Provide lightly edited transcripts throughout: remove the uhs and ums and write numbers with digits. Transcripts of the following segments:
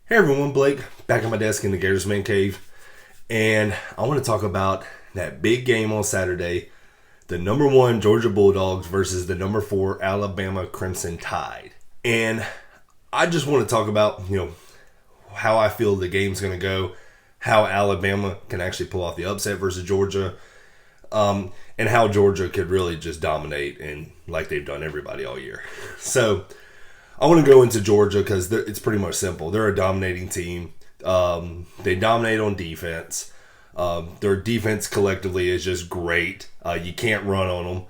Hey everyone, Blake, back at my desk in the Gators Man Cave, and I want to talk about that big game on Saturday, the number 1 Georgia Bulldogs versus the number 4 Alabama Crimson Tide. And I just want to talk about, how I feel the game's going to go, how Alabama can actually pull off the upset versus Georgia, and how Georgia could really just dominate and like they've done everybody all year. So I want to go into Georgia because it's pretty much simple. They're a dominating team. They dominate on defense. Their defense collectively is just great. You can't run on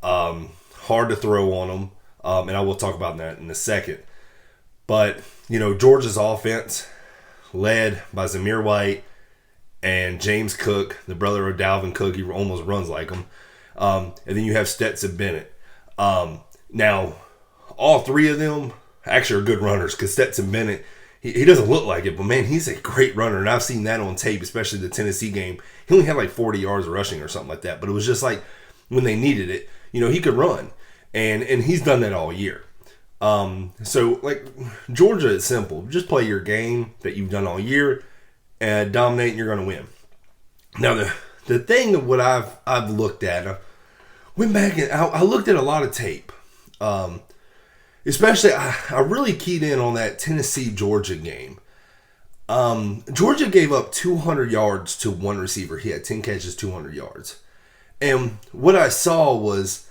them. Hard to throw on them. And I will talk about that in a second. But, Georgia's offense, led by Zamir White and James Cook, the brother of Dalvin Cook. He almost runs like him. And then you have Stetson Bennett. Now, all three of them actually are good runners because Stetson Bennett, he doesn't look like it, but man, he's a great runner. And I've seen that on tape, especially the Tennessee game. He only had like 40 yards rushing or something like that. But it was just like when they needed it, he could run. And he's done that all year. So like Georgia is simple. Just play your game that you've done all year and dominate and you're going to win. Now the thing of what I've looked at, I went back and I looked at a lot of tape. Especially, I really keyed in on that Tennessee-Georgia game. Georgia gave up 200 yards to one receiver. He had 10 catches, 200 yards. And what I saw was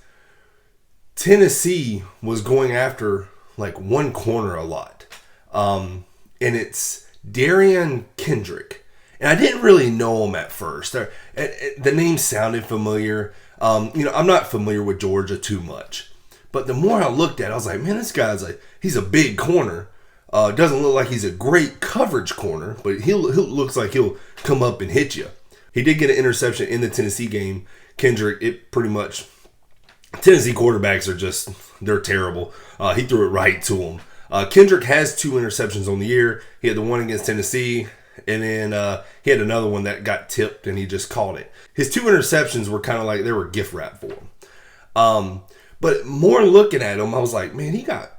Tennessee was going after like one corner a lot. And it's Derion Kendrick. And I didn't really know him at first. The name sounded familiar. I'm not familiar with Georgia too much. But the more I looked at it, I was like, man, this guy's he's a big corner. Doesn't look like he's a great coverage corner, but he looks like he'll come up and hit you. He did get an interception in the Tennessee game. Kendrick, Tennessee quarterbacks they're terrible. He threw it right to him. Kendrick has 2 interceptions on the year. He had the one against Tennessee, and then he had another one that got tipped, and he just caught it. His 2 interceptions were kind of like they were gift wrap for him. But more looking at him, I was like, man, he got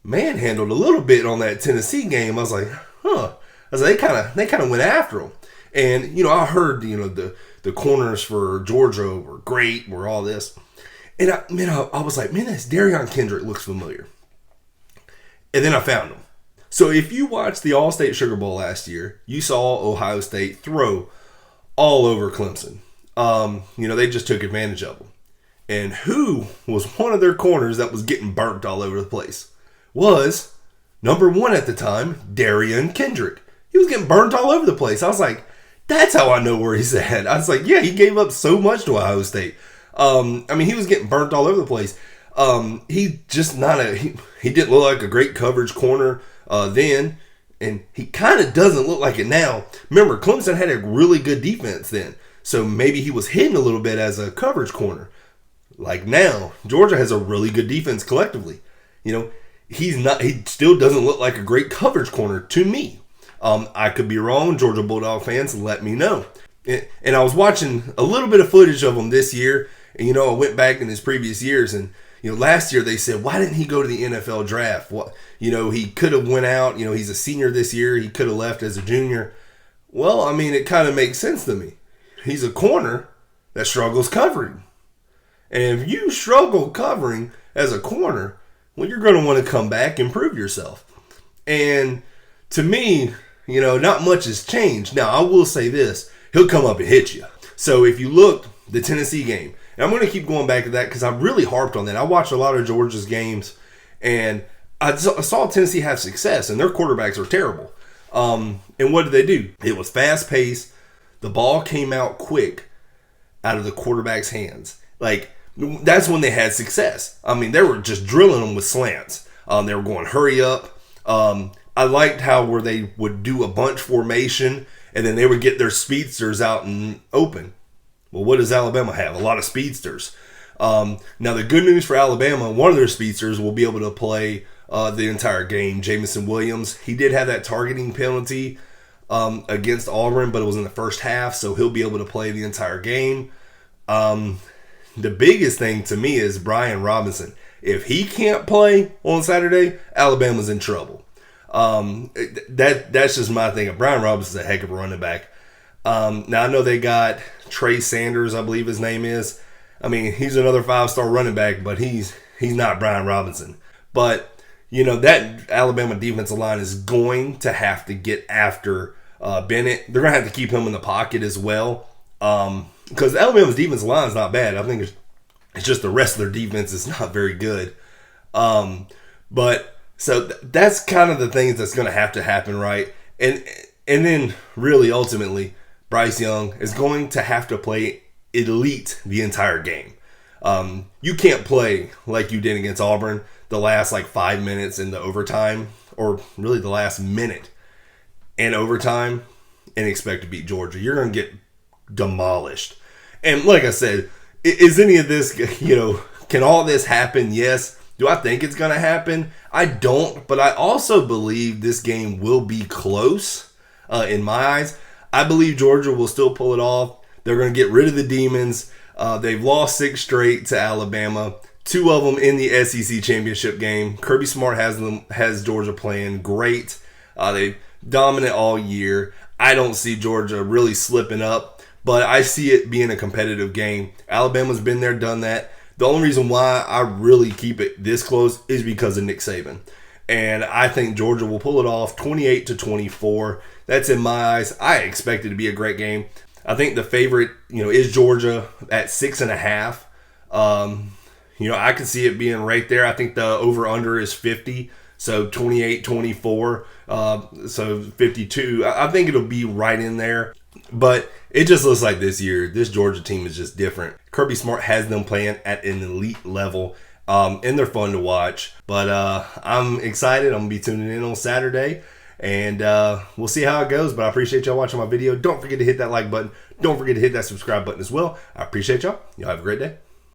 manhandled a little bit on that Tennessee game. I was like, huh. I was like, they kind of went after him. And, I heard, the corners for Georgia were great, were all this. And I was like, man, this Derion Kendrick looks familiar. And then I found him. So if you watched the All-State Sugar Bowl last year, you saw Ohio State throw all over Clemson. They just took advantage of them. And who was one of their corners that was getting burnt all over the place? Was number 1 at the time, Derion Kendrick. He was getting burnt all over the place. I was like, that's how I know where he's at. I was like, yeah, he gave up so much to Ohio State. He was getting burnt all over the place. He didn't look like a great coverage corner then, and he kind of doesn't look like it now. Remember, Clemson had a really good defense then, so maybe he was hidden a little bit as a coverage corner. Like now, Georgia has a really good defense collectively. He still doesn't look like a great coverage corner to me. I could be wrong. Georgia Bulldog fans, let me know. And I was watching a little bit of footage of him this year. And, I went back in his previous years. And, last year they said, why didn't he go to the NFL draft? He could have went out. He's a senior this year. He could have left as a junior. Well, it kind of makes sense to me. He's a corner that struggles covering. And if you struggle covering as a corner, well, you're going to want to come back and prove yourself. And to me, not much has changed. Now, I will say this. He'll come up and hit you. So if you look, the Tennessee game, and I'm going to keep going back to that because I really harped on that. I watched a lot of Georgia's games, and I saw Tennessee have success, and their quarterbacks are terrible. And what did they do? It was fast-paced. The ball came out quick out of the quarterback's hands. That's when they had success. They were just drilling them with slants. They were going hurry up. I liked where they would do a bunch formation and then they would get their speedsters out and open. Well, what does Alabama have? A lot of speedsters. Now, the good news for Alabama, one of their speedsters will be able to play the entire game. Jamison Williams, he did have that targeting penalty against Auburn, but it was in the first half, so he'll be able to play the entire game. The biggest thing to me is Brian Robinson. If he can't play on Saturday, Alabama's in trouble. That's just my thing. Brian Robinson's a heck of a running back. Now I know they got Trey Sanders, I believe his name is. I mean, he's another 5-star running back, but he's not Brian Robinson. But that Alabama defensive line is going to have to get after Bennett. They're going to have to keep him in the pocket as well, because Alabama's defensive line is not bad. I think it's just the rest of their defense is not very good. But so that's kind of the things that's going to happen, right? And then really ultimately, Bryce Young is going to have to play elite the entire game. You can't play like you did against Auburn the last 5 minutes in the overtime, or really the last minute in overtime, and expect to beat Georgia. You're going to get demolished. And like I said, is any of this, can all this happen? Yes. Do I think it's going to happen? I don't, but I also believe this game will be close in my eyes. I believe Georgia will still pull it off. They're going to get rid of the demons. They've lost 6 straight to Alabama, 2 of them in the SEC championship game. Kirby Smart has Georgia playing great. They dominant all year. I don't see Georgia really slipping up, but I see it being a competitive game. Alabama's been there, done that. The only reason why I really keep it this close is because of Nick Saban. And I think Georgia will pull it off 28-24. That's in my eyes. I expect it to be a great game. I think the favorite, is Georgia at 6.5. I could see it being right there. I think the over-under is 50. So 28-24. So 52. I think it'll be right in there. But it just looks like this year, this Georgia team is just different. Kirby Smart has them playing at an elite level. And they're fun to watch. But I'm excited. I'm going to be tuning in on Saturday. And we'll see how it goes. But I appreciate y'all watching my video. Don't forget to hit that like button. Don't forget to hit that subscribe button as well. I appreciate y'all. Y'all have a great day.